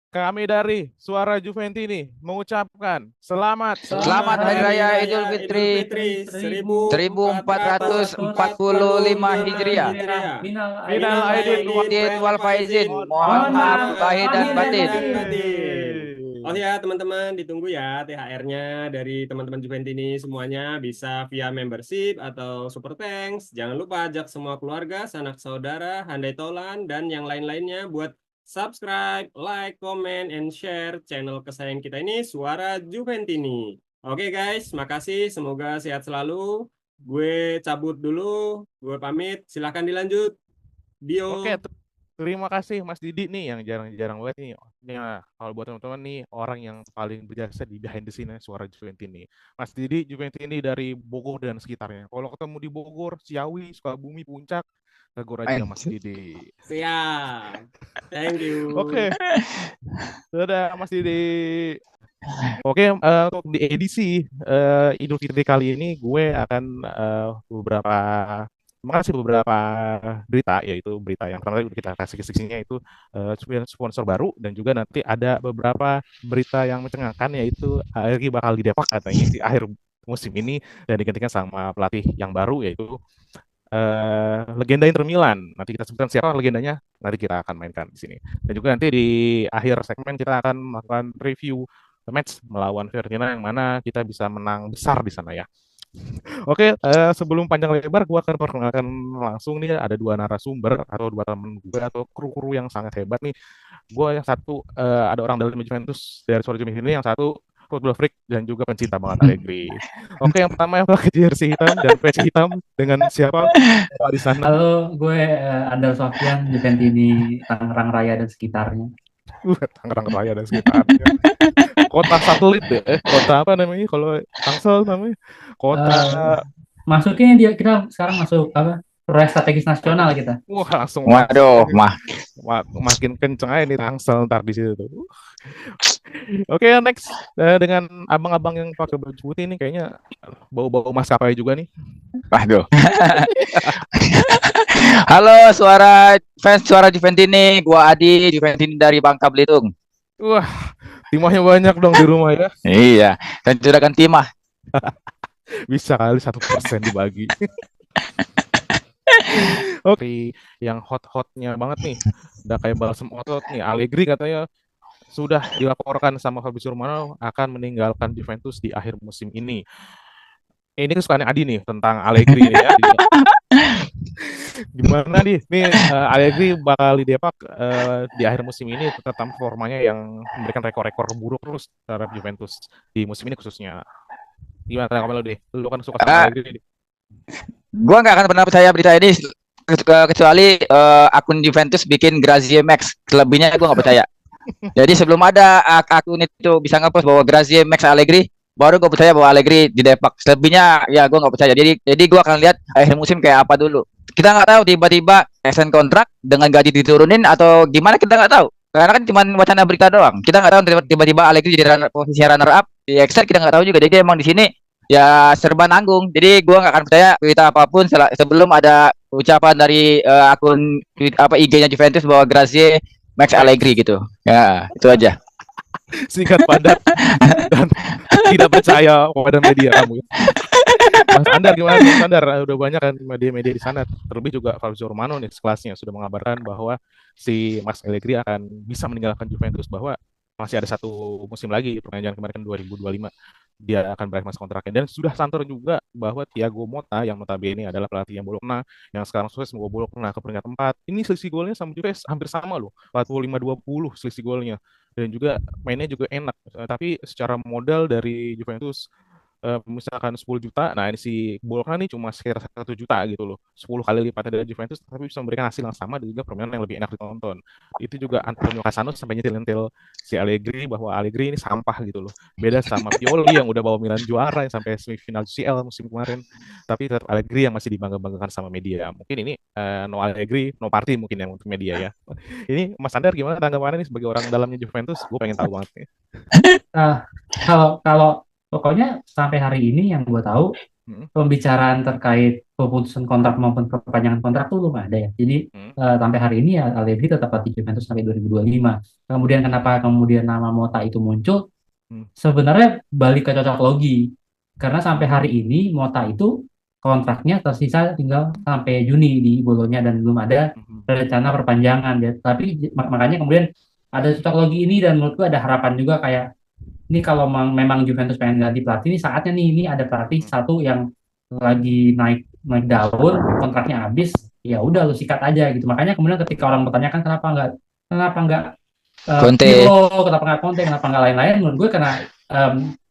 Kami dari Suara Juventini mengucapkan Selamat Hari Raya Idul Fitri Seribu empat ratus empat 1445 puluh lima Hijriah. Hijriah. minal aidin Aidin wal faizin. Mohon Mohon maaf maaf lahir dan batin. Oh ya teman-teman, ditunggu ya THR-nya dari teman-teman Juventini semuanya bisa via membership atau super thanks. Jangan lupa ajak semua keluarga, sanak saudara, handai tolan, dan yang lain-lainnya buat subscribe, like, comment, and share channel kesayangan kita ini Suara Juventini. Oke guys, makasih. Semoga sehat selalu. Gue cabut dulu. Gue pamit. Silahkan dilanjut. Oke, Dio. terima kasih Mas Didi nih yang jarang-jarang banget nih. Nah, kalau buat teman-teman nih orang yang paling berjasa di behind the scene Suara Juventini. Mas Didi Juventini dari Bogor dan sekitarnya. Kalau ketemu di Bogor, Ciawi, Sukabumi, Puncak, tegur aja Mas Didi. Siap. Thank you. Oke, dadah Mas Didi. Oke, untuk di edisi Idul Fitri kali ini gue akan mengasih beberapa berita, yaitu berita yang pertama tadi kita kasih kisi-kisinya itu sponsor baru, dan juga nanti ada beberapa berita yang mencengangkan, yaitu Allegri bakal didepak katanya di akhir musim ini dan digantikan sama pelatih yang baru, yaitu legenda Inter Milan. Nanti kita sebutkan siapa legendanya, nanti kita akan mainkan di sini. Dan juga nanti di akhir segmen kita akan melakukan review match melawan Fiorentina yang mana kita bisa menang besar di sana ya. Oke, sebelum panjang lebar, gue akan perkenalkan langsung nih, ada dua narasumber atau dua teman gue atau kru-kru yang sangat hebat nih. Gue yang satu ada orang dalam Juventus dari Suara Juventus ini, yang satu football freak dan juga pencinta banget Allegri. Oke, yang pertama yang pakai jersey hitam dan peci hitam dengan siapa Pak di sana? Halo, gue Andal Sofyan, Juventini Tangerang Raya dan sekitarnya. Tangerang Raya dan sekitarnya. Kota satelit deh, kota apa namanya? Kalau Tangsel namanya kota. Masuknya kita sekarang masuk apa? Proyek strategis nasional kita. Wah, langsung Waduh, makin kenceng aja nih Tangsel ntar di situ tuh. Oke, next dengan abang-abang yang pakai baju putih ini kayaknya bau-bau maskapai juga nih. waduh. Halo fans Suara Juventini, gua Adi Juventini dari Bangka Belitung. Wah, timahnya banyak dong di rumah ya. Iya, dan juragan timah. Bisa kali 1% dibagi. Oke, yang hot-hotnya banget nih, udah kayak balsam otot nih. Allegri katanya sudah dilaporkan sama Fabrizio Romano akan meninggalkan Juventus di akhir musim ini. Ini kesukaan Adi nih tentang Allegri ya. Gimana nih? Nih Allegri bakal didepak di akhir musim ini, tetap formanya yang memberikan rekor-rekor buruk terus terhadap Juventus di musim ini khususnya. Gimana tanggapan lo deh? Lu kan suka sama Allegri. Gua nggak akan pernah percaya berita ini kecuali akun Juventus bikin Grazie Max. Selebihnya gua nggak percaya. Jadi sebelum ada akun itu bisa ngepost bahwa Grazie Max Allegri, baru gue percaya bahwa Allegri didepak. Selebihnya ya gue nggak percaya. Jadi gue akan lihat akhir musim kayak apa dulu. Kita nggak tahu tiba-tiba extend kontrak dengan gaji diturunin atau gimana, kita nggak tahu. Karena kan cuma wacana berita doang. Kita nggak tahu tiba-tiba Allegri jadi posisi runner up di Excel, kita nggak tahu juga. Jadi emang di sini ya serba nanggung. Jadi gue nggak akan percaya berita apapun sebelum ada ucapan dari akun IG-nya Juventus bahwa Grazie Max Allegri gitu. Ya, itu aja. Singkat padat dan tidak percaya kepada media kamu. Mas Andar gimana? Mas Andar, udah banyak kan media-media di sana. Terlebih juga Fabrizio Romano nih sekelasnya sudah mengabarkan bahwa si Mas Allegri akan bisa meninggalkan Juventus, bahwa masih ada satu musim lagi perpanjangan kemarin kan 2025 dia akan berakhir masa kontraknya. Dan sudah santer juga bahwa Thiago Motta yang notabene adalah pelatih yang Bologna yang sekarang sukses membawa Bologna ke peringkat 4, ini selisih golnya sama Juve hampir sama loh, 45-20 selisih golnya, dan juga mainnya juga enak. Tapi secara modal dari Juventus misalkan 10 juta, nah ini si Bologna nih cuma sekitar 1 juta gitu loh, 10 kali lipatnya dari Juventus, tapi bisa memberikan hasil yang sama dan juga permainan yang lebih enak ditonton. Itu juga Antonio Cassano sampai nyentil-nyentil si Allegri bahwa Allegri ini sampah gitu loh, beda sama Pioli yang udah bawa Milan juara yang sampai semifinal UCL musim kemarin, tapi tetap Allegri yang masih dibangga-banggakan sama media. Mungkin ini no Allegri no party mungkin yang untuk media ya. Ini Mas Andar gimana tanggapannya nih sebagai orang dalamnya Juventus? Gue pengen tahu banget nih. Kalau pokoknya sampai hari ini yang gue tahu, pembicaraan terkait pemutusan kontrak maupun perpanjangan kontrak tuh belum ada ya. Jadi sampai hari ini ya Allegri tetap pelatih Juventus sampai 2025. Kemudian kenapa kemudian nama Motta itu muncul? Sebenarnya balik ke cocok logi. Karena sampai hari ini Motta itu kontraknya tersisa tinggal sampai Juni di Bolonya dan belum ada rencana perpanjangan ya. Tapi makanya kemudian ada cocok logi ini dan menurutku ada harapan juga kayak ini kalau memang Juventus pengen ganti pelatih ini saatnya nih, ini ada pelatih satu yang lagi naik daun, kontraknya habis, ya udah lu sikat aja gitu. Makanya kemudian ketika orang bertanyakan kenapa nggak Conte. Pirlo, kenapa nggak Conte, kenapa nggak lain-lain, menurut gue karena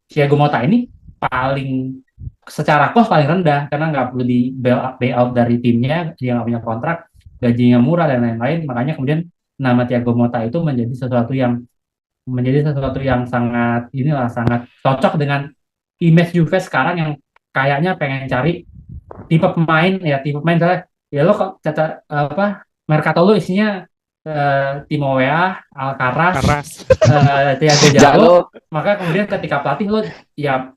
Thiago Motta ini paling secara cost paling rendah karena nggak perlu di bail out dari timnya, dia nggak punya kontrak, gajinya murah dan lain-lain. Makanya kemudian nama Thiago Motta itu menjadi sesuatu yang sangat cocok dengan image Juve sekarang yang kayaknya pengen cari tipe pemain misalnya ya lo kok Mercato lo isinya Timo Weah, Alcaraz, Thiago Jallo, maka kemudian ketika pelatih lo ya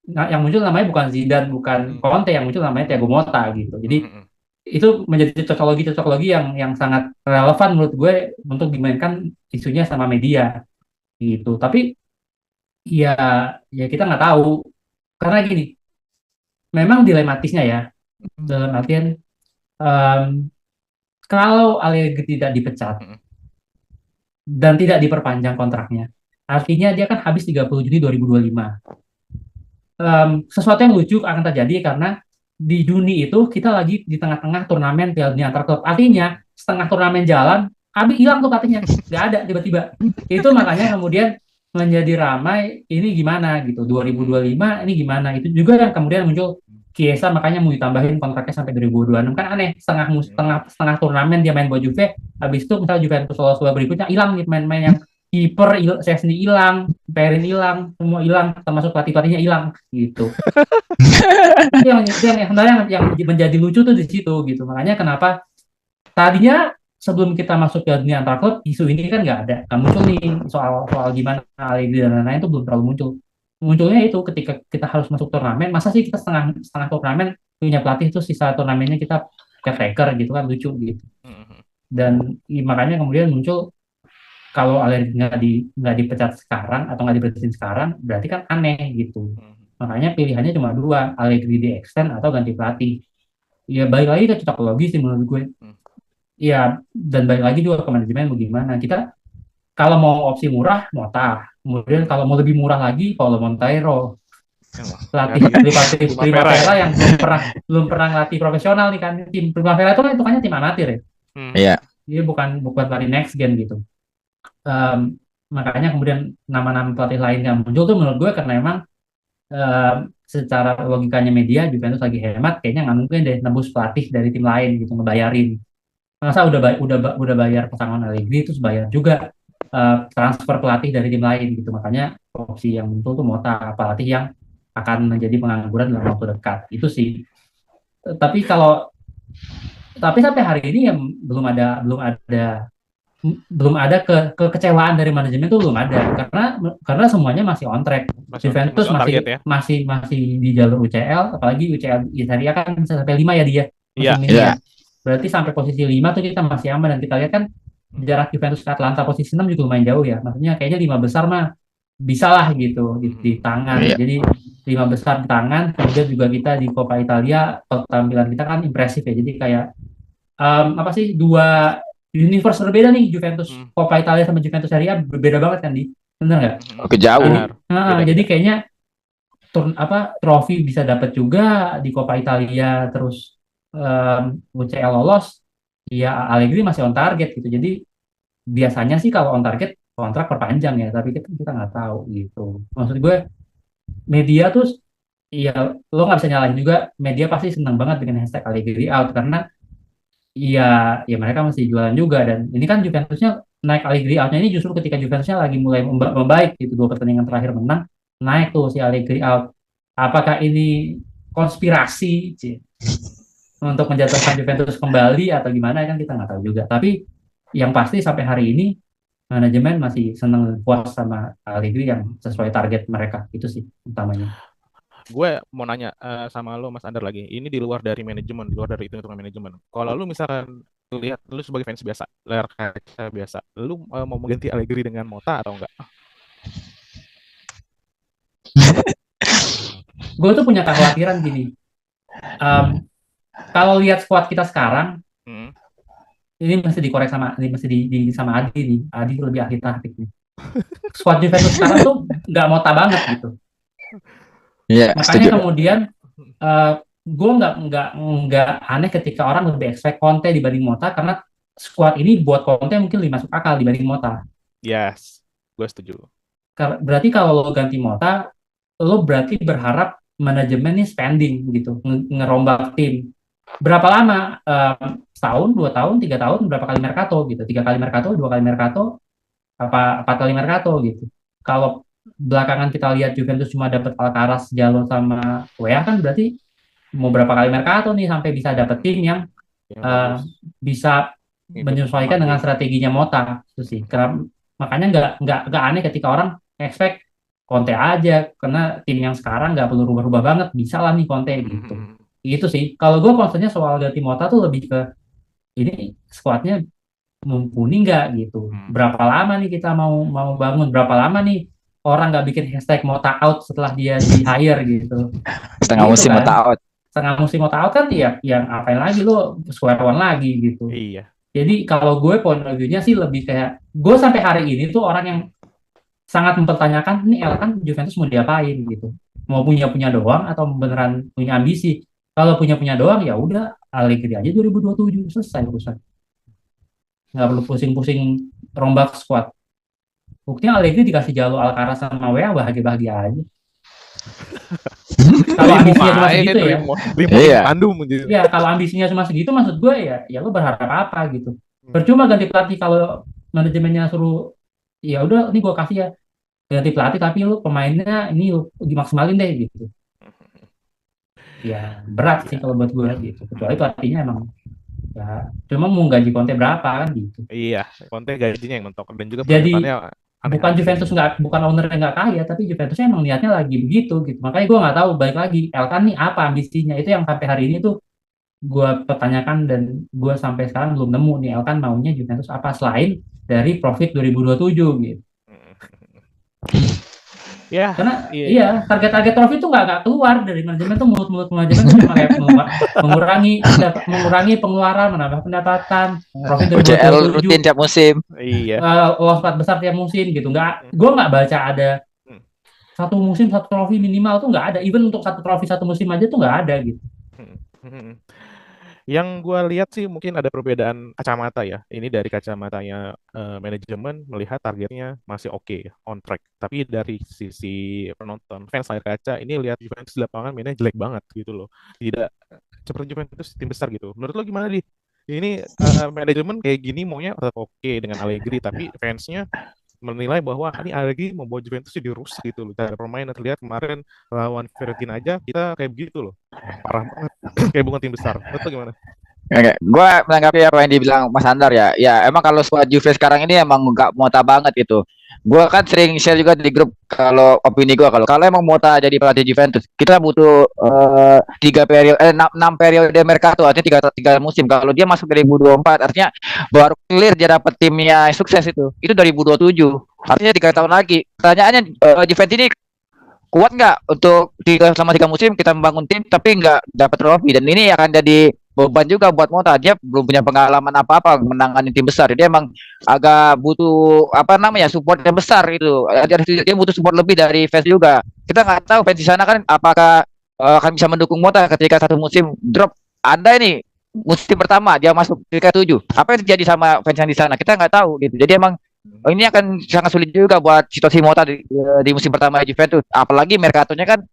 yang muncul namanya bukan Zidane, bukan Conte, yang muncul namanya Thiago Motta gitu. Jadi itu menjadi cocokologi yang sangat relevan menurut gue untuk dimainkan isunya sama media gitu. Tapi ya kita nggak tahu karena gini, memang dilematisnya ya dalam artian kalau Allegri tidak dipecat dan tidak diperpanjang kontraknya, artinya dia kan habis 30 Juni 2025. Sesuatu yang lucu akan terjadi karena di Juni itu kita lagi di tengah-tengah turnamen Piala Dunia antar klub. Artinya setengah turnamen jalan, habis hilang tuh pelatihnya, nggak ada tiba-tiba. Itu makanya kemudian menjadi ramai ini gimana gitu 2025 ini gimana, itu juga yang kemudian muncul Chiesa makanya mau ditambahin kontraknya sampai 2026 kan aneh, setengah turnamen dia main buat Juve, habis itu misalnya Juventus lolos berikutnya hilang nih pemain-pemain yang kiper Szczęsny hilang, Perin hilang, semua hilang, termasuk pelatihnya hilang gitu. yang menjadi lucu tuh di situ gitu. Makanya kenapa tadinya sebelum kita masuk ke dunia antar klub, isu ini kan nggak ada. Nah, muncul nih soal gimana Allegri dan lain-lain itu belum terlalu muncul. Munculnya itu ketika kita harus masuk turnamen, masa sih kita setengah turnamen punya pelatih itu sisa turnamennya kita caretaker gitu kan, lucu gitu. Dan makanya kemudian muncul kalau Allegri nggak dipecat sekarang atau nggak diberhentikan sekarang, berarti kan aneh gitu. Makanya pilihannya cuma dua, Allegri di extend atau ganti pelatih. Ya balik lagi ke cocokologi sih menurut gue. Ya, dan balik lagi juga ke manajemen bagaimana. Kita kalau mau opsi murah, Motta. Kemudian kalau mau lebih murah lagi, Paulo Monteiro. Pelatih Primavera yang belum pernah ngelatih profesional nih kan. Tim Primavera itu kan hitungannya tim amatir ya. Iya. Dia bukan pelatih next gen gitu. Makanya kemudian nama-nama pelatih lain yang muncul tuh menurut gue karena emang secara logikanya media Juventus lagi hemat, kayaknya nggak mungkin deh nembus pelatih dari tim lain gitu ngebayarin. Masa udah bayar pesangon Allegri terus bayar juga transfer pelatih dari tim lain gitu. Makanya opsi yang muncul tuh Motta, pelatih yang akan menjadi pengangguran dalam waktu dekat. Itu sih. Tapi sampai hari ini yang belum ada kekecewaan dari manajemen itu belum ada karena semuanya masih on track. Juventus masih di jalur UCL, apalagi UCL Italia kan bisa sampai 5 ya dia. Iya. Berarti sampai posisi 5 tuh kita masih aman, dan kita lihat kan jarak Juventus ke Atalanta posisi 6 juga lumayan jauh ya. Maksudnya kayaknya 5 besar mah bisa lah gitu di tangan. Jadi 5 besar di tangan, kemudian juga kita di Coppa Italia tampilan kita kan impresif ya. Jadi kayak dua universe berbeda nih Juventus Coppa Italia sama Juventus Serie A berbeda banget kan benar nggak? Oke, jauh. Jadi kayaknya trofi bisa dapat juga di Coppa Italia, terus UCL lolos, ya Allegri masih on target gitu. Jadi biasanya sih kalau on target kontrak perpanjang ya, tapi kita nggak tahu gitu. Maksud gue media tuh ya lo nggak bisa nyalahin juga, media pasti senang banget dengan hashtag Allegri out karena ya mereka masih jualan juga, dan ini kan Juventusnya naik Allegri outnya ini justru ketika Juventusnya lagi mulai membaik gitu, 2 pertandingan terakhir menang, naik tuh si Allegri out. Apakah ini konspirasi untuk menjatuhkan Juventus kembali atau gimana kan kita nggak tahu juga. Tapi yang pasti sampai hari ini manajemen masih senang puas sama Allegri yang sesuai target mereka, itu sih utamanya. gue mau nanya sama lo Mas Andar lagi. Ini di luar dari manajemen, di luar dari hitung-hitungan manajemen. Kalau lu misalkan lihat lu sebagai fans biasa, layar kaca biasa, lu mau mengganti Allegri dengan Mota atau enggak? Gue tuh punya kekhawatiran gini. Kalau lihat squad kita sekarang, ini mesti dikorek sama sama Adi nih. Adi lebih ahli taktik nih. Squad Juventus sekarang tuh nggak Mota banget gitu. Iya, Makanya setuju. kemudian gue nggak aneh ketika orang lebih expect Conte dibanding Mota, karena squad ini buat Conte mungkin lebih masuk akal dibanding Mota. Yes, gue setuju. Berarti kalau lo ganti Mota, lo berarti berharap manajemen nih spending gitu, ngerombak tim. Berapa lama? Setahun, 2 tahun, 3 tahun, berapa kali mercato gitu? 3 kali mercato, 2 kali mercato, apa 4 kali mercato gitu. Kalau belakangan kita lihat Juventus cuma dapat Alcaraz, Jallo sama Wea, kan berarti mau berapa kali mercato nih sampai bisa dapet tim yang bisa menyesuaikan dengan strateginya Mota itu sih. Karena makanya nggak aneh ketika orang expect Conte aja, karena tim yang sekarang nggak perlu rubah-rubah banget, bisa lah nih Conte gitu. Itu sih. Kalau gue concernnya soal ganti Mota tuh lebih ke ini skuadnya mumpuni nggak gitu. Berapa lama nih kita mau bangun? Berapa lama nih orang nggak bikin hashtag Mota out setelah dia di hire gitu? Setengah Gitu musim kan. Mota out. Setengah musim Mota out kan ya yang ngapain lagi lo square one lagi gitu. Iya. Jadi kalau gue point of view-nya sih lebih kayak gue sampai hari ini tuh orang yang sangat mempertanyakan ini kan Juventus mau diapain gitu. Mau punya doang atau beneran punya ambisi? Kalau punya doang ya udah Allegri aja 2027 selesai urusan. Nggak perlu pusing-pusing rombak squad. Buktinya Allegri dikasih Jallo, Alcaraz sama Wea bahagia-bahagia aja. Kalau ambisinya cuma segitu ya. Iya. Ya kalau ambisinya cuma segitu, maksud gue ya lo berharap apa gitu. Percuma ganti pelatih kalau manajemennya suruh ya udah ini gue kasih ya ganti pelatih tapi lu pemainnya ini lu dimaksimalin deh gitu. Ya berat sih kalau buat gue gitu. Kecuali pelatihnya emang ya cuma mau gaji Conte berapa kan gitu. Iya, Conte gajinya yang mentok dan juga jadi aneh-aneh. bukan Juventus bukan owner yang nggak kaya, tapi Juventusnya emang niatnya lagi begitu gitu. Makanya gue nggak tahu, balik lagi Elkan nih apa ambisinya, itu yang sampai hari ini tuh gue pertanyakan dan gue sampai sekarang belum nemu nih Elkan maunya Juventus apa selain dari profit 2027 gitu. Ya, karena iya target-target trofi itu nggak keluar dari manajemen tuh, mulut manajemen tuh cuma kayak mengurangi pengeluaran, menambah pendapatan, profit 2027 rutin tiap musim. Iya. Loss 4 besar tiap musim gitu. Gue nggak baca ada satu musim satu trofi minimal tuh nggak ada. Even untuk satu trofi satu musim aja tuh nggak ada gitu. Yang gue lihat sih mungkin ada perbedaan kacamata ya. Ini dari kacamatanya manajemen melihat targetnya masih oke, on track. Tapi dari sisi penonton, fans layar kaca, ini lihat Juventus di lapangan mainnya jelek banget gitu loh. Tidak seperti Juventus tim besar gitu. Menurut lo gimana, Di? Ini manajemen kayak gini maunya tetap oke dengan Allegri, tapi fansnya menilai bahwa ini Allegri membawa Juventus jadi rusak gitu loh. Cara permainan terlihat kemarin lawan Fiorentina aja kita kayak begitu loh. Parah banget. Kayak bukan tim besar. Betul gimana? Oke, gue menanggapi apa yang dibilang Mas Andar ya. Ya emang kalau squad Juve sekarang ini emang nggak Mota banget gitu. Gue kan sering share juga di grup kalau opini gue kalau emang Mota jadi pelatih Juventus, kita butuh 6 periode mercato, artinya 3 musim. Kalau dia masuk 2024, artinya baru clear dia dapat timnya sukses itu 2027. Artinya 3 tahun lagi. Pertanyaannya Juventus ini kuat nggak untuk selama 3 musim kita membangun tim tapi nggak dapat trofi, dan ini akan jadi beban juga buat Mota. Dia belum punya pengalaman apa-apa menangani tim besar. Dia emang agak butuh support yang besar itu. Dia butuh support lebih dari fans juga. Kita nggak tahu fans di sana kan apakah akan bisa mendukung Mota ketika satu musim drop. Anda ini musim pertama dia masuk peringkat 7. Apa yang terjadi sama fans yang di sana? Kita nggak tahu gitu. Jadi emang ini akan sangat sulit juga buat situasi Mota di musim pertama Juventus. Apalagi mercatonya kan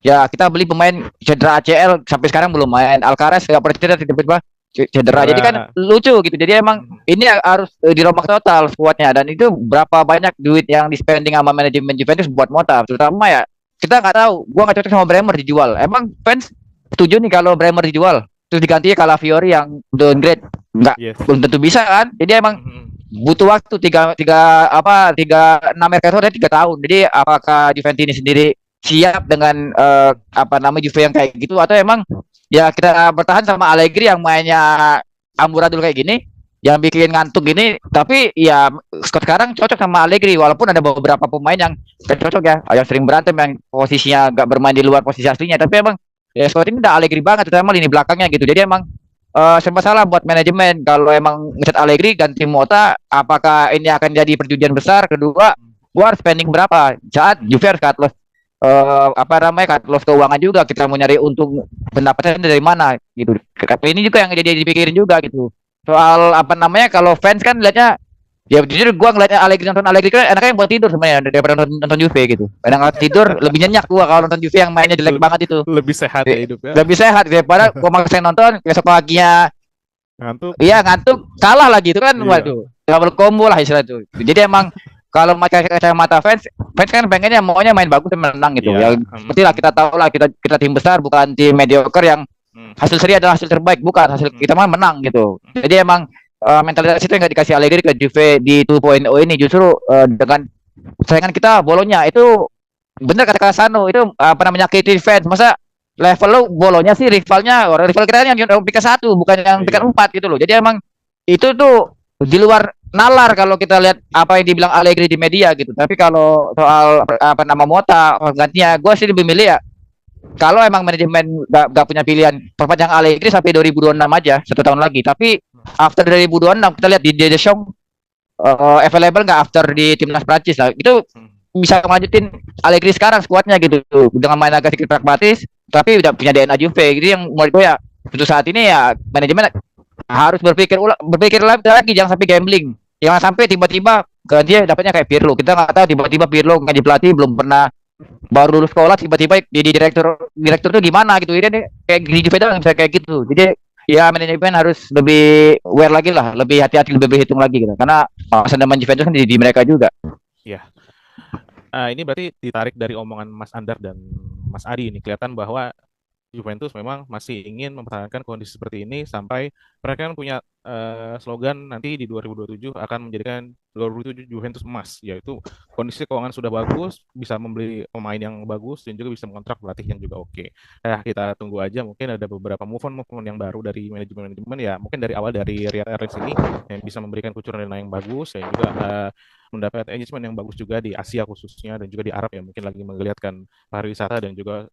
ya kita beli pemain cedera ACL sampai sekarang belum main. Alcaraz nggak pernah tiba-tiba cedera. Jadi kan lucu gitu. Jadi emang ini harus dirombak total squadnya, dan itu berapa banyak duit yang di-spending sama manajemen Juventus buat Mota. Terutama ya kita nggak tahu. Gua nggak cocok sama Bremer dijual. Emang fans setuju nih kalau Bremer dijual terus diganti Calafiori yang downgrade? Belum tentu bisa kan. Jadi emang butuh waktu 6 mercato dan 3 tahun. Jadi apakah Juventus ini sendiri siap dengan apa namanya Juve yang kayak gitu, atau emang ya kita bertahan sama Allegri yang mainnya amburadul kayak gini, yang bikin ngantuk gini, tapi ya Scott sekarang cocok sama Allegri, walaupun ada beberapa pemain yang gak cocok ya, yang sering berantem, yang posisinya gak bermain di luar posisi aslinya, tapi emang ya Scott ini udah Allegri banget, terutama lini belakangnya gitu. Jadi emang serba salah buat manajemen kalau emang ngecat Allegri ganti Mota, apakah ini akan jadi perjudian besar? Kedua, gua harus spending berapa saat Juve harus cut loss, apa namanya, cut loss keuangan juga, kita mau nyari untung pendapatan dari mana gitu. Tapi ini juga yang jadi dipikirin juga gitu. Soal apa namanya, kalau fans kan lihatnya, ya jujur gua ngeliatnya nonton Allegri kan enaknya yang buat tidur sebenarnya daripada nonton Juve gitu. Kadang kalau tidur lebih nyenyak gua kalau nonton Juve yang mainnya jelek banget itu. Lebih sehat ya hidup ya. Lebih sehat daripada gua maksain nonton besok paginya Ngantuk. iya ngantuk, kalah lagi itu kan. Iya. Waduh, double combo lah istilah itu. Jadi emang kalau kacamata fans kan pengennya maunya main bagus dan menang gitu. Iya. Ya seperti lah kita tahu lah, kita tim besar, bukan tim mediocre yang hasil seri adalah hasil terbaik, bukan, hasil kita mah menang gitu. Jadi emang mentalitas itu yang nggak dikasih Allegri ke Juve di 2.0 ini, justru dengan saingan kita Bolonya itu, bener kata Kasano itu apa namanya, menyakiti fans. Masa level lo Bolonya sih rivalnya, orang rival kita yang peringkat 1 bukan yang peringkat 4 gitu loh. Jadi emang itu tuh di luar nalar kalau kita lihat apa yang dibilang Allegri di media gitu. Tapi kalau soal apa nama Mota gantinya, gue sih lebih milih ya, kalau emang manajemen gak punya pilihan, perpanjang Allegri sampai 2026 aja, 1 tahun lagi. Tapi after 2026 kita lihat di Deschamps available nggak after di timnas Prancis lah, itu bisa melanjutin Allegri sekarang skuadnya gitu, dengan main agak sedikit pragmatis tapi udah punya DNA Juve. Jadi yang menurut gue ya untuk saat ini ya manajemen harus berpikir lagi, jangan sampai gambling, jangan sampai tiba-tiba dia dapatnya kayak Pirlo. Kita nggak tahu tiba-tiba Pirlo ngaji pelatih, belum pernah, baru lulus sekolah tiba-tiba jadi direktur tuh gimana gitu. Ini kayak di Juve doang bisa kayak gitu. Jadi ya manajemen harus lebih aware lagi lah, lebih hati-hati, lebih berhitung lagi gitu. Karena sentimen Juventus kan di mereka juga. Iya. Ini berarti ditarik dari omongan Mas Andar dan Mas Adi, ini kelihatan bahwa Juventus memang masih ingin mempertahankan kondisi seperti ini sampai mereka kan punya slogan nanti di 2027 akan menjadikan 2027 Juventus emas, yaitu kondisi keuangan sudah bagus, bisa membeli pemain yang bagus dan juga bisa mengontrak pelatih yang juga oke. Kita tunggu aja, mungkin ada beberapa move on yang baru dari manajemen ya, mungkin dari awal dari Riyad Mahrez ini yang bisa memberikan kucuran dana yang bagus dan juga mendapat engagement yang bagus juga di Asia khususnya dan juga di Arab yang mungkin lagi menggeliatkan pariwisata dan juga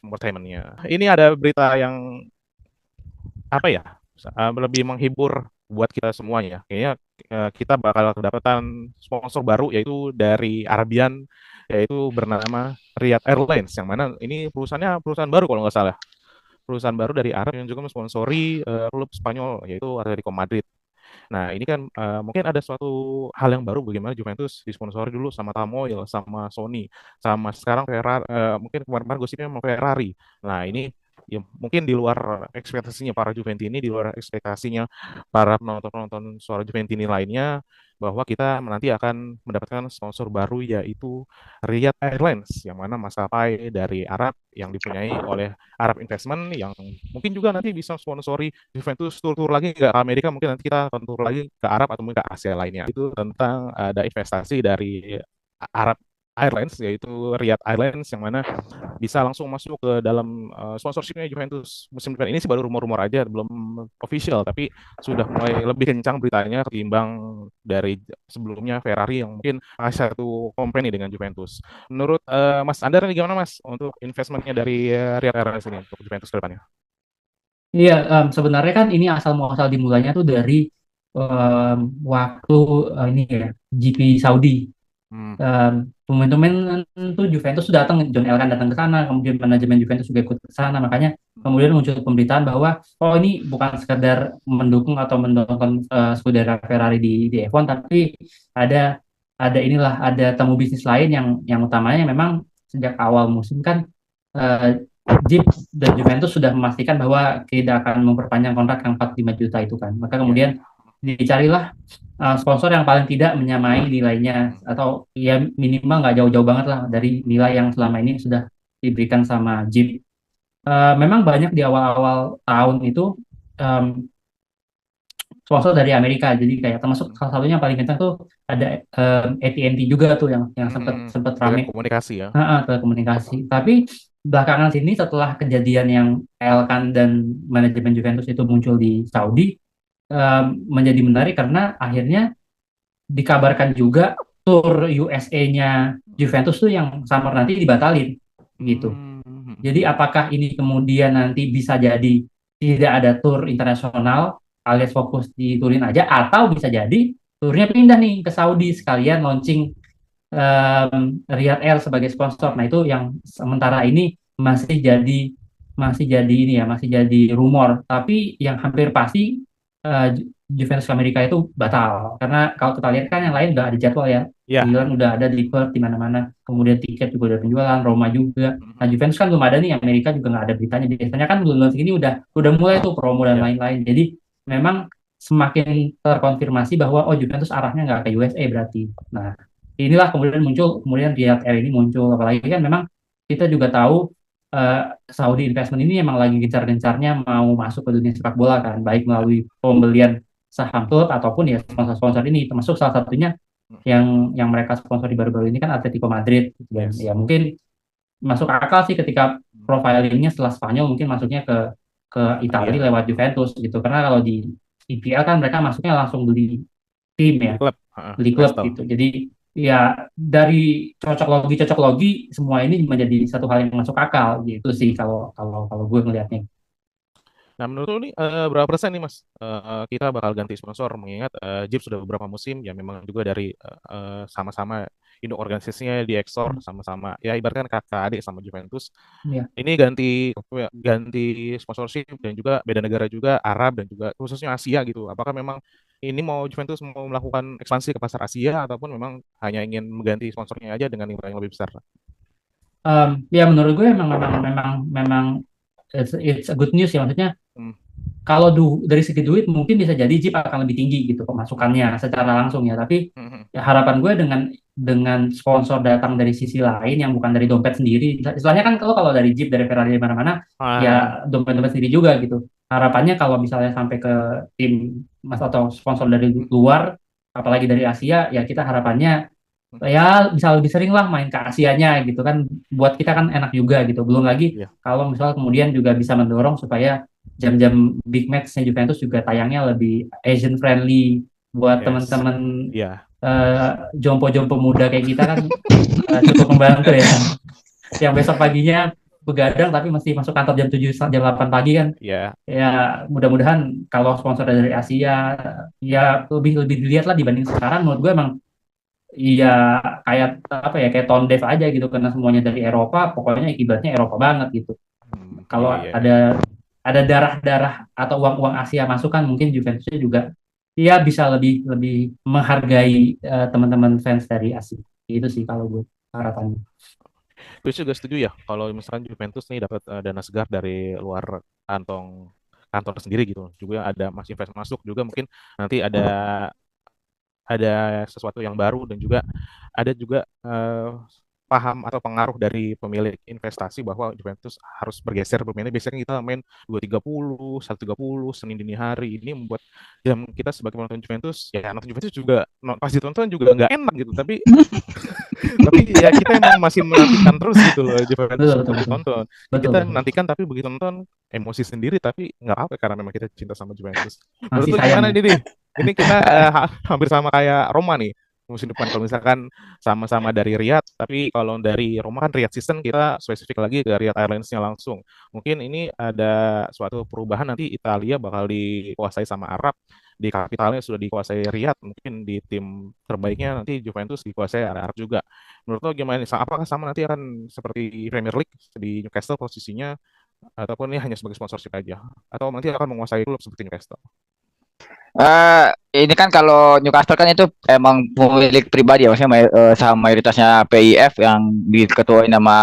entertainment-nya. Ini ada berita yang apa ya, lebih menghibur buat kita semuanya. Kayaknya kita bakal kedapatan sponsor baru, yaitu dari Arabian, yaitu bernama Riyadh Airlines, yang mana ini perusahaan baru kalau nggak salah. Perusahaan baru dari Arab yang juga mensponsori klub Spanyol, yaitu Atletico Madrid. Nah, ini kan mungkin ada suatu hal yang baru, bagaimana Juventus disponsori dulu sama Tamoil, sama Sony, sama sekarang Ferrari, mungkin kemarin gosipnya sama Ferrari. Nah, ini ya mungkin di luar ekspektasinya para Juventini, di luar ekspektasinya para penonton suara Juventini lainnya, bahwa kita nanti akan mendapatkan sponsor baru, yaitu Riyadh Airlines, yang mana maskapai dari Arab yang dipunyai oleh Arab Investment, yang mungkin juga nanti bisa sponsori Juventus tur lagi ke Amerika, mungkin nanti kita akan tur lagi ke Arab atau mungkin ke Asia lainnya. Itu tentang ada investasi dari Arab Airlines, yaitu Riyadh Airlines, yang mana bisa langsung masuk ke dalam sponsorshipnya Juventus musim depan. Ini sih baru rumor-rumor aja, belum official, tapi sudah mulai lebih kencang beritanya ketimbang dari sebelumnya Ferrari yang mungkin satu company dengan Juventus. Menurut Mas Andar ini gimana Mas untuk investmentnya dari Riyadh Airlines ini untuk Juventus ke depannya? Iya, sebenarnya kan ini asal muasal dimulainya tuh dari waktu ini ya GP Saudi. Pemain-pemain tuh Juventus sudah datang, John Elkann datang ke sana, kemudian manajemen Juventus juga ikut ke sana, makanya kemudian muncul pemberitaan bahwa ini bukan sekedar mendukung atau mendukung Scuderia Ferrari di F1, tapi ada temu bisnis lain yang utamanya memang sejak awal musim kan Jeep dan Juventus sudah memastikan bahwa tidak akan memperpanjang kontrak yang 45 juta itu kan, maka kemudian dicarilah sponsor yang paling tidak menyamai nilainya, atau ya minimal nggak jauh-jauh banget lah dari nilai yang selama ini sudah diberikan sama Jeep. Memang banyak di awal-awal tahun itu sponsor dari Amerika. Jadi kayak termasuk salah satunya yang paling kencang tuh ada AT&T juga tuh yang sempat rame. Komunikasi ya. Telekomunikasi. Tapi belakangan sini setelah kejadian yang Elkan dan manajemen Juventus itu muncul di Saudi, menjadi menarik karena akhirnya dikabarkan juga tour USA-nya Juventus tuh yang summer nanti dibatalin gitu. Jadi apakah ini kemudian nanti bisa jadi tidak ada tour internasional alias fokus di Turin aja, atau bisa jadi turnya pindah nih ke Saudi sekalian launching Riyadh Air sebagai sponsor. Nah itu yang sementara ini masih jadi ini ya, masih jadi rumor. Tapi yang hampir pasti Juventus ke Amerika itu batal karena kalau kita lihat kan yang lain udah ada jadwal ya. Ya. Milan udah ada di Perth di mana-mana, kemudian tiket juga udah penjualan, Roma juga. Nah Juventus kan belum ada nih, Amerika juga nggak ada beritanya. Biasanya kan bulan segini udah mulai tuh promo dan lain-lain. Jadi memang semakin terkonfirmasi bahwa Juventus arahnya nggak ke USA berarti. Nah inilah kemudian Riyadh Air ini muncul, apalagi kan memang kita juga tahu Saudi Investment ini emang lagi gencar-gencarnya mau masuk ke dunia sepak bola kan, baik melalui pembelian saham klub ataupun ya sponsor-sponsor ini, termasuk salah satunya yang mereka sponsori baru-baru ini kan Atletico Madrid gitu. Dan ya mungkin masuk akal sih ketika profilingnya setelah Spanyol mungkin masuknya ke Italia lewat Juventus gitu, karena kalau di IPL kan mereka masuknya langsung beli tim ya, beli klub gitu. Jadi ya dari cocok logi semua ini menjadi satu hal yang masuk akal gitu sih kalau gue melihatnya. Nah, menurut lu nih berapa persen nih Mas kita bakal ganti sponsor, mengingat Jeep sudah beberapa musim ya memang juga dari sama-sama induk organisasinya di Exor, sama-sama ya ibaratkan kakak adik sama Juventus. Ini ganti sponsorship dan juga beda negara juga, Arab dan juga khususnya Asia gitu. Apakah memang ini Juventus mau melakukan ekspansi ke pasar Asia ataupun memang hanya ingin mengganti sponsornya aja dengan nilai yang lebih besar? Ya menurut gue memang it's a good news ya, maksudnya kalau dari segi duit mungkin bisa jadi Jeep akan lebih tinggi gitu pemasukannya secara langsung ya, tapi ya harapan gue dengan sponsor datang dari sisi lain yang bukan dari dompet sendiri, istilahnya kan kalau dari Jeep, dari Ferrari, dari mana-mana ya dompet sendiri juga gitu. Harapannya kalau misalnya sampai ke tim mas atau sponsor dari luar, apalagi dari Asia, ya kita harapannya ya bisa lebih sering lah main ke Asianya gitu kan, buat kita kan enak juga gitu. Belum lagi kalau misalnya kemudian juga bisa mendorong supaya jam-jam big match-nya Juventus juga tayangnya lebih Asian friendly buat teman-teman jompo-jompo muda kayak kita kan cukup membantu ya. Yang besok paginya begadang tapi mesti masuk kantor jam 7 jam 8 pagi kan. Ya mudah-mudahan kalau sponsor dari Asia ya lebih dilihat lah dibanding sekarang. Menurut gue emang iya kayak kayak tone deaf aja gitu, karena semuanya dari Eropa, pokoknya ibaratnya Eropa banget gitu. Kalau ada darah atau uang Asia masuk kan mungkin Juventusnya juga ya bisa lebih menghargai teman-teman fans dari Asia. Itu sih kalau gue harapannya. Gue juga setuju ya kalau misalkan Juventus nih dapat dana segar dari luar kantong kantor sendiri gitu. Juga ada masih invest masuk juga, mungkin nanti ada sesuatu yang baru dan juga ada juga paham atau pengaruh dari pemilik investasi bahwa Juventus harus bergeser pemainnya. Biasanya kita main 2.30, 1.30 Senin dini hari, ini membuat jam kita sebagai penonton Juventus ya nonton Juventus juga pas ditonton juga nggak enak gitu, tapi ya kita emang masih menantikan terus gitu loh Juventus untuk ditonton. Kita menantikan tapi begitu nonton emosi sendiri, tapi nggak apa karena memang kita cinta sama Juventus. Menurut lu gimana ini? Ini kita hampir sama kayak Roma nih musim depan, kalau misalkan sama-sama dari Riyadh, tapi kalau dari Roma kan Riyadh season, kita spesifik lagi ke Riyadh Airlines-nya langsung. Mungkin ini ada suatu perubahan, nanti Italia bakal dikuasai sama Arab, di kapitalnya sudah dikuasai Riyadh, mungkin di tim terbaiknya nanti Juventus dikuasai Arab juga. Menurut lo gimana nih? Apakah sama nanti akan seperti Premier League di Newcastle posisinya, ataupun ini hanya sebagai sponsorship aja, atau nanti akan menguasai klub seperti Newcastle? Ini kan kalau Newcastle kan itu emang pemilik pribadi ya, maksudnya saham mayoritasnya PIF yang diketuai nama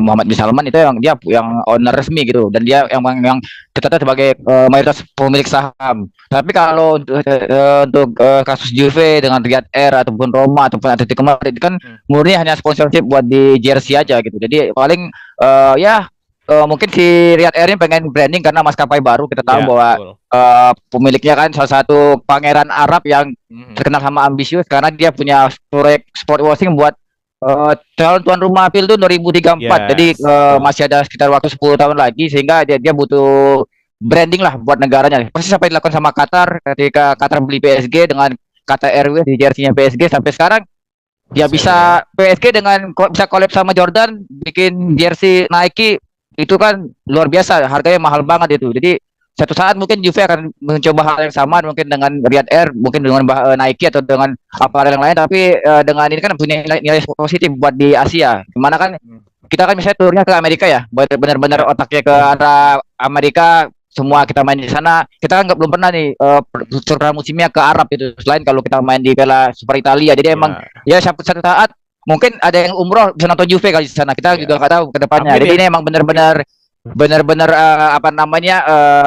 Muhammad bin Salman, itu yang dia yang owner resmi gitu, dan dia yang tercatat sebagai mayoritas pemilik saham. Tapi kalau untuk kasus Juve dengan Riyadh Air ataupun Roma ataupun Atletico Madrid kan murni hanya sponsorship buat di jersey aja gitu. Jadi paling ya mungkin si Riyad Mahrez pengen branding karena maskapai baru. Kita tahu Ya, bahwa betul. pemiliknya kan salah satu pangeran Arab yang terkenal sama ambisius karena dia punya proyek sport washing buat calon tuan rumah Pildu 2034. Jadi Yes, betul. masih ada sekitar waktu 10 tahun lagi sehingga dia butuh branding lah buat negaranya. Persis apa yang dilakukan sama Qatar ketika Qatar beli PSG dengan kata Airways di jersey-nya PSG sampai sekarang dia bisa PSG dengan bisa collab sama Jordan bikin jersey Nike itu kan luar biasa, harganya mahal banget itu. Jadi satu saat mungkin Juve akan mencoba hal yang sama mungkin dengan Riyad Air, mungkin dengan Nike atau dengan apa yang lain, tapi dengan ini kan punya nilai positif buat di Asia. Dimana kan kita kan misalnya turunnya ke Amerika ya, benar-benar otaknya ke arah Amerika, semua kita main di sana. Kita kan belum pernah nih tur musimnya ke Arab itu. Selain kalau kita main di Piala Super Italia. Jadi emang ya satu saat mungkin ada yang umroh bisa nonton Juve kali di sana. Kita juga nggak tahu ke depannya. Jadi ini emang benar-benar apa namanya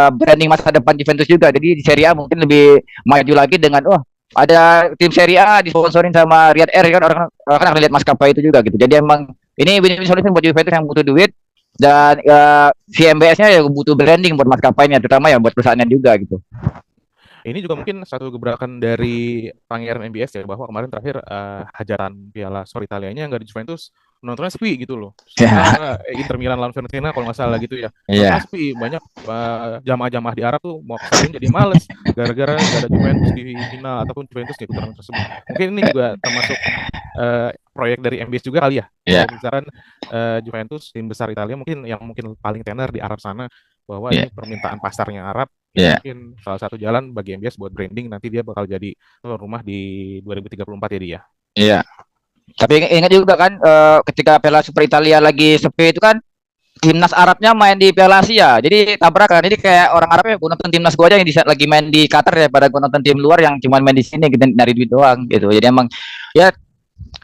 branding masa depan Juventus juga. Jadi di Serie A mungkin lebih maju lagi dengan ada tim Serie A disponsorin sama Riyad Air kan, orang akan lihat maskapai itu juga gitu. Jadi emang ini win-win solution buat Juventus yang butuh duit dan si MBS-nya ya butuh branding buat maskapainya, terutama ya buat perusahaannya juga gitu. Ini juga mungkin satu gebrakan dari pangeran MBS ya, bahwa kemarin terakhir hajatan Piala Super Italianya nggak di Juventus, nontonnya sepi gitu loh. Inter Milan lawan Fiorentina kalau nggak salah gitu ya. Nontonnya sepi, banyak jamaah-jamaah di Arab tuh mau kesini jadi males gara-gara nggak ada Juventus di final ataupun Juventus di putaran tersebut. Mungkin ini juga termasuk proyek dari MBS juga kali ya. Misalkan Juventus tim besar Italia mungkin yang paling tenar di Arab sana, bahwa ini permintaan pasarnya Arab. Mungkin salah satu jalan bagi MBS buat branding, nanti dia bakal jadi tuan rumah di 2034 ya dia. Iya. Tapi ingat juga kan ketika Piala Super Italia lagi sepi itu kan timnas Arabnya main di Piala Asia. Jadi tabrakan. Jadi kayak orang Arabnya gue nonton timnas gue aja yang lagi main di Qatar daripada gue nonton tim luar yang cuma main di sini gitu, dari duit doang gitu. Jadi emang ya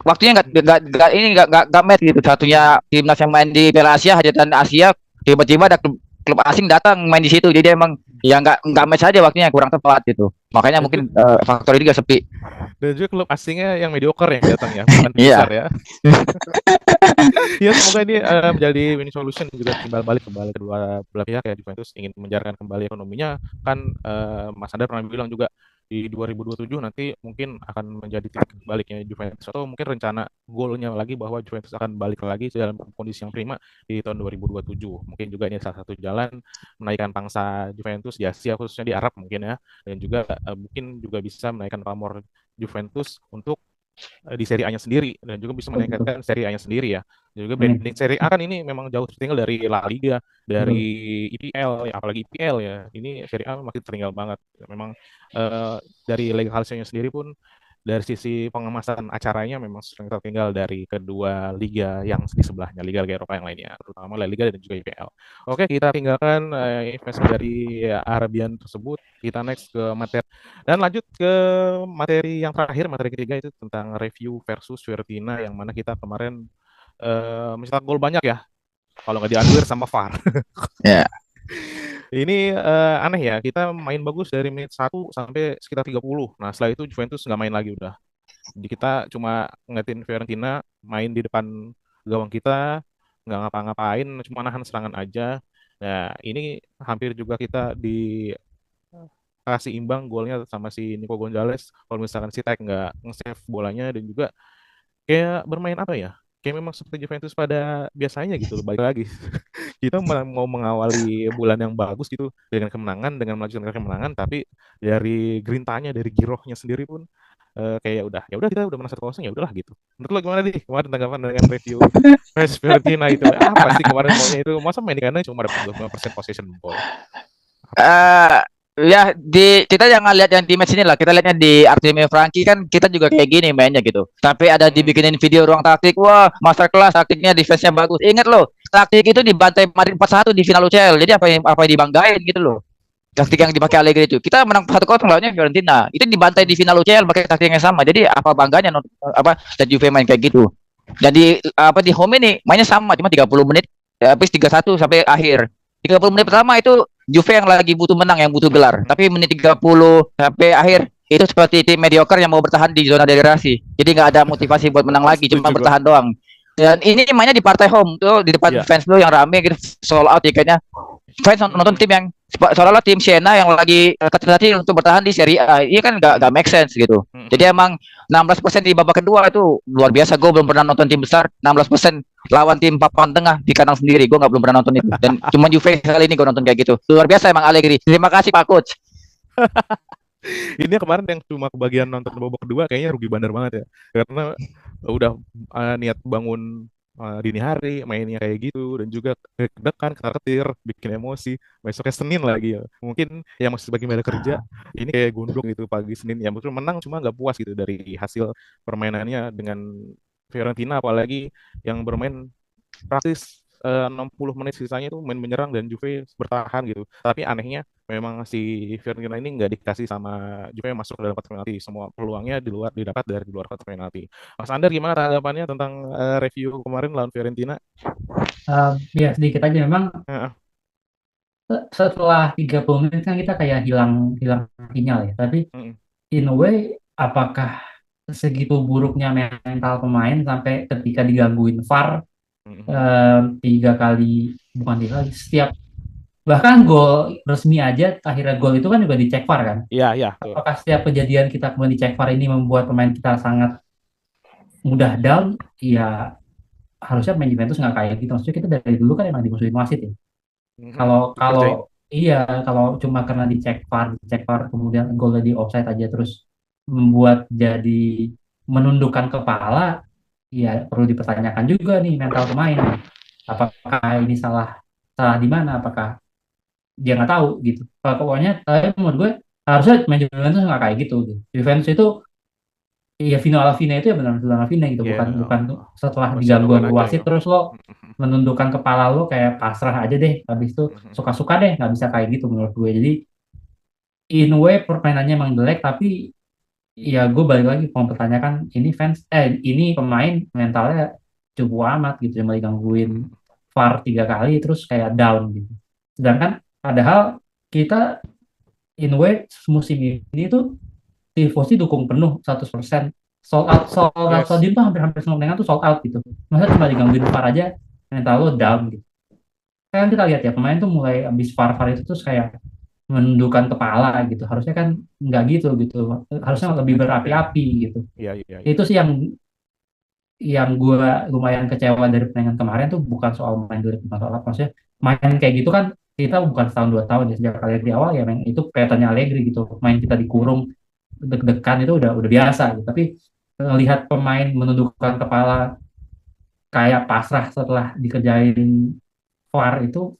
waktunya nggak match gitu. Satunya timnas yang main di Piala Asia, hajatan Asia, tiba-tiba ada klub asing datang main di situ. Jadi emang ya nggak match aja, waktunya kurang tepat gitu. Makanya mungkin faktor ini juga sepi. Dan juga klub asingnya yang mediocre yang datang ya, bukan besar ya. Ya semoga ini menjadi winning solution, juga timbal balik kembali kedua belah pihak ya. Juventus ingin menjarkan kembali ekonominya kan, Mas Andar pernah bilang juga di 2027 nanti mungkin akan menjadi titik baliknya Juventus, atau mungkin rencana goalnya lagi bahwa Juventus akan balik lagi dalam kondisi yang prima di tahun 2027. Mungkin juga ini salah satu jalan menaikkan pangsa Juventus di Asia, khususnya di Arab mungkin ya, dan juga mungkin juga bisa menaikkan pamor Juventus untuk di Serie A-nya sendiri, dan juga bisa meningkatkan Serie A-nya sendiri ya. Dan juga branding Serie A kan ini memang jauh tertinggal dari La Liga, dari IPL, ya, apalagi IPL ya. Ini Serie A masih tertinggal banget. Memang dari legalisasinya sendiri pun, dari sisi pengemasan acaranya memang sering tertinggal dari kedua liga yang di sebelahnya, liga-liga Eropa yang lainnya, terutama La Liga dan juga IPL. Oke, kita tinggalkan investment dari Arabian tersebut. Kita next ke materi dan lanjut ke materi yang terakhir, materi ketiga, itu tentang review versus Fiorentina, yang mana kita kemarin mencetak gol banyak ya, kalau nggak dianulir sama VAR. Ini aneh ya, kita main bagus dari menit 1 sampai sekitar 30. Nah setelah itu Juventus nggak main lagi udah. Jadi kita cuma ngeliatin Fiorentina main di depan gawang kita, nggak ngapa-ngapain, cuma nahan serangan aja. Nah ini hampir juga kita kasih imbang golnya sama si Nico Gonzalez kalau misalkan si Tek nggak nge-save bolanya, dan juga kayak bermain apa ya, kayak memang seperti Juventus pada biasanya gitu. Balik lagi kita mau mengawali bulan yang bagus gitu dengan kemenangan, dengan melanjutkan kemenangan, tapi dari grintanya, dari girohnya sendiri pun kayak ya udah kita udah menang 1-0, ya udahlah gitu. Menurut lo gimana nih kemarin tanggapan dengan review Fiorentina itu? Apa sih kemarin golnya itu? Masa main di kandang cuma dapat 25% possession ball? Ya kita jangan lihat yang di match ini lah, kita lihatnya di Artemio Franchi kan kita juga kayak gini mainnya gitu. Tapi ada dibikinin video ruang taktik, wah master class taktiknya, defense-nya bagus. Ingat loh, taktik itu dibantai Madrid 4-1 di final UCL. Jadi apa yang dibanggain gitu loh. Taktik yang dipakai Allegri itu. Kita menang 1-0 lawannya Fiorentina. Itu dibantai di final UCL pakai taktik yang sama. Jadi apa bangganya dan Juve main kayak gitu. Jadi di home ini mainnya sama, cuma 30 menit habis 3-1 sampai akhir. 30 menit pertama itu Juve yang lagi butuh menang, yang butuh gelar. Tapi menit 30 sampai akhir itu seperti tim mediocre yang mau bertahan di zona degradasi. Jadi nggak ada motivasi buat menang lagi, cuma bertahan doang. Dan ini mainnya di partai home tuh, di depan Iya. fans lu yang rame gitu, sold out tiketnya. Fans nonton tim yang seolah-olah tim Siena yang lagi hati untuk bertahan di Serie A. Ini kan nggak make sense gitu. Jadi emang 16% di babak kedua itu luar biasa. Gue belum pernah nonton tim besar 16% lawan tim papan tengah di kandang sendiri. Gue belum pernah nonton itu. Dan cuma Juve kali ini gue nonton kayak gitu. Luar biasa emang Allegri. Terima kasih Pak Coach. Ini kemarin yang cuma kebagian nonton babak kedua kayaknya rugi bandar banget ya. Karena udah niat bangun dini hari mainnya kayak gitu dan juga kedekan ketar-ketir bikin emosi, besoknya Senin lagi ya. Mungkin yang masih bagi mereka kerja ini kayak gondok gitu pagi Senin ya, betul menang cuma nggak puas gitu dari hasil permainannya dengan Fiorentina, apalagi yang bermain praktis 60 menit sisanya itu main menyerang dan Juve bertahan gitu. Tapi anehnya memang si Fiorentina ini nggak dikasih sama Juve masuk ke dalam kotak penalti. Semua peluangnya didapat dari luar kotak penalti. Mas Andar gimana tanggapannya tentang review kemarin lawan Fiorentina? Ya sedikit aja memang setelah 30 menit kan kita kayak hilang sinyal ya. Tapi in a way, apakah segitu buruknya mental pemain sampai ketika digangguin VAR 3 kali, bukan 3 kali, setiap bahkan gol resmi aja akhirnya gol itu kan juga dicek VAR kan. Iya. Apakah setiap kejadian kita kemudian dicek VAR ini membuat pemain kita sangat mudah down? Ya harusnya pemain Juventus nggak kayak gitu. Maksudnya kita dari dulu kan emang dimusuhin wasit ya. Kalau iya, kalau cuma karena dicek VAR kemudian golnya di offside aja terus membuat jadi menundukkan kepala, ya perlu dipertanyakan juga nih mental pemain. Apakah ini salah di mana? Apakah dia nggak tahu gitu? Pokoknya menurut gue harusnya main Juventus nggak kayak gitu. Juventus itu ya Vino Alvine itu ya benar Vino Alvine gitu, bukan setelah diganggu wasit terus lo menundukkan kepala lo kayak pasrah aja deh, habis itu suka-suka deh, nggak bisa kayak gitu menurut gue. Jadi in a way permainannya emang jelek, tapi ya gue balik lagi mempertanyakan ini pemain mentalnya cukup amat gitu, cuma digangguin VAR 3 kali terus kayak down gitu. Sedangkan padahal kita in a way musim ini tuh tifosi dukung penuh 100%, sold out stadion tuh hampir semua pertandingan tuh sold out gitu. Masa cuma digangguin VAR aja mental lo down gitu. Kan kita lihat ya pemain tuh mulai abis VAR itu tuh kayak menundukkan kepala gitu. Harusnya kan nggak gitu. Harusnya lebih berapi-api gitu. Iya. Itu sih yang gue lumayan kecewa dari pertandingan kemarin tuh, bukan soal main dari masalah, maksudnya main kayak gitu kan kita bukan setahun 2 tahun ya, sejak Allegri awal ya memang itu kelihatannya Allegri gitu, main kita dikurung deg-degan itu udah biasa gitu. Tapi lihat pemain menundukkan kepala kayak pasrah setelah dikerjain VAR itu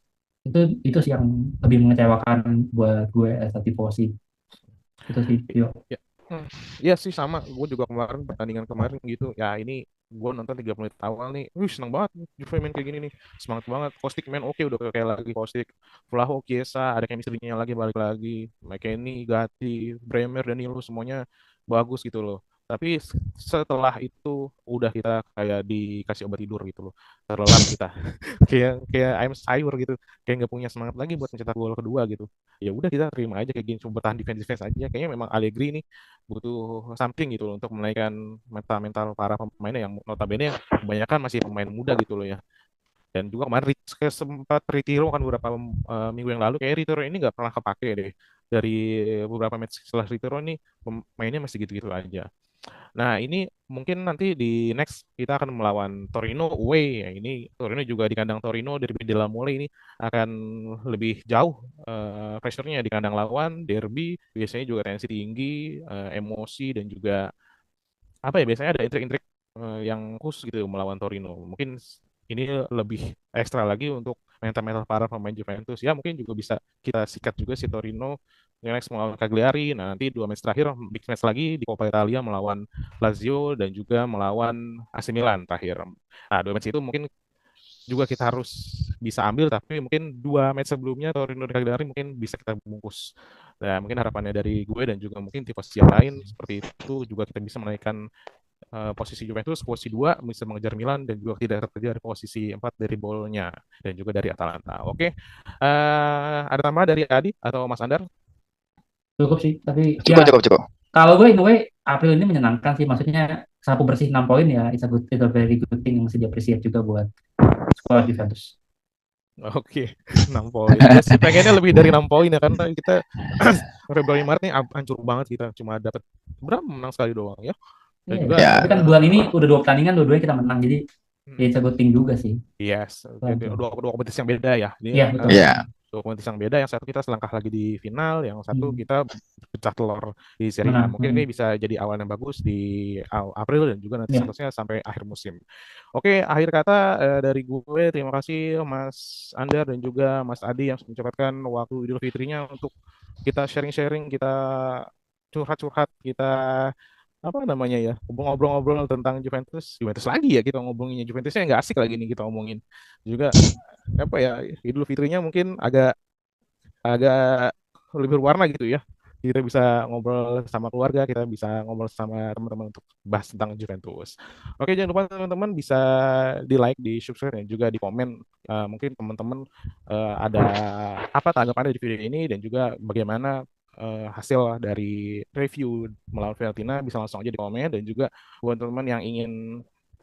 sih yang lebih mengecewakan buat gue as a tifosi. Itu sih, yuk. Iya sih sama, gue juga pertandingan kemarin gitu. Ya ini gue nonton 30 menit awal nih, seneng banget Juve main kayak gini nih, semangat banget. Kostik main oke, udah kayak lagi Kostik, Vlaho, Chiesa, ada chemistry-nya lagi balik lagi, McKennie, Gatti, Bremer, Danilo semuanya bagus gitu loh. Tapi setelah itu udah kita kayak dikasih obat tidur gitu loh, terlelap kita. kayak I'm sayur gitu, kayak nggak punya semangat lagi buat mencetak gol kedua gitu. Ya udah kita terima aja kayak gini, cuma bertahan defense aja. Kayaknya memang Allegri nih butuh something gitu loh untuk menaikkan mental para pemainnya yang notabene yang kebanyakan masih pemain muda gitu loh ya. Dan juga kemarin sempat Ritiro kan beberapa minggu yang lalu, kayak Ritiro ini nggak pernah kepake deh. Dari beberapa match setelah Ritiro ini pemainnya masih gitu-gitu aja. Nah, ini mungkin nanti di next kita akan melawan Torino away. Ya, ini Torino juga di kandang Torino, derby della Mole ini akan lebih jauh pressure-nya di kandang lawan, derby biasanya juga tensi tinggi, emosi dan juga apa ya, biasanya ada intrik-intrik yang khusus gitu melawan Torino. Mungkin ini lebih ekstra lagi untuk mental-mental para pemain Juventus. Ya, mungkin juga bisa kita sikat juga si Torino next melawan Cagliari. Nah, nanti 2 match terakhir big match lagi di Coppa Italia melawan Lazio dan juga melawan AC Milan terakhir. Nah, 2 match itu mungkin juga kita harus bisa ambil, tapi mungkin 2 match sebelumnya Torino dan Cagliari mungkin bisa kita bungkus. Nah, mungkin harapannya dari gue dan juga mungkin tifosi yang lain seperti itu, juga kita bisa menaikkan posisi Juventus, posisi 2 bisa mengejar Milan dan juga tidak terkejar posisi 4 dari Bologna dan juga dari Atalanta. Oke. Ada tambahan dari Adi atau Mas Andar? Cukup sih, tapi cukup. kalau gue in a way April ini menyenangkan sih, maksudnya sapu bersih 6 poin ya, it's a very good thing yang mesti di-appreciate juga buat squad Juventus. Oke, 6 poin. Ya sih pengennya lebih dari 6 poin ya, karena kita Februari Maret nih hancur banget, kita cuma dapat berapa, menang sekali doang ya. Dan Iya, juga tapi kan bulan ini udah 2 pertandingan, dua-duanya kita menang, jadi it's a good thing juga sih. yes, jadi Betul. dua kompetisi yang beda ya. Ini Iya, betul. Iya. dua kompetisi yang beda, yang satu kita selangkah lagi di final, yang satu Hmm. kita pecah telur di Serie A. Menang. Mungkin ini bisa jadi awal yang bagus di April dan juga nanti Iya. seterusnya sampai akhir musim. Oke, akhir kata dari gue, terima kasih Mas Andar dan juga Mas Adi yang sudah menyempatkan waktu Idul Fitrinya untuk kita sharing-sharing, kita curhat-curhat, kita apa namanya ya, ngobrol-ngobrol tentang Juventus lagi ya, kita ngomonginnya Juventusnya nggak asik lagi nih kita ngomongin juga apa ya, Idul Fitrinya mungkin agak lebih berwarna gitu ya, kita bisa ngobrol sama keluarga, kita bisa ngobrol sama teman-teman untuk bahas tentang Juventus. Oke, jangan lupa teman-teman bisa di like, di subscribe, dan juga di komen. Mungkin teman-teman ada apa tanggapannya di video ini, dan juga bagaimana hasil dari review melawan Fiorentina, bisa langsung aja di komen. Dan juga buat teman-teman yang ingin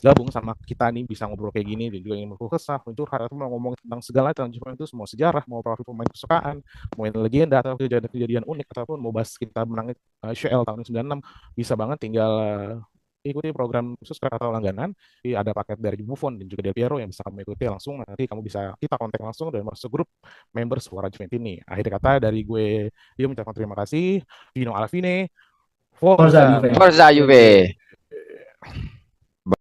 gabung sama kita nih, bisa ngobrol kayak gini, dan juga ingin berkeluh kesah, curhat, atau mau ngomong tentang segala tentang Juventus, mau sejarah, mau profil pemain kesukaan, mau legenda, atau kejadian unik, ataupun mau bahas kita menang UCL tahun 96, bisa banget, tinggal ikuti program subscribe atau langganan. Ada paket dari Buffon dan juga Del Piero yang bisa kamu ikuti langsung. Nanti kamu bisa kita kontak langsung dan masuk grup member Suara Juventus ini. Akhir kata dari gue, dia mengucapkan terima kasih. Vino alla fine. Forza Juve. Forza Juve.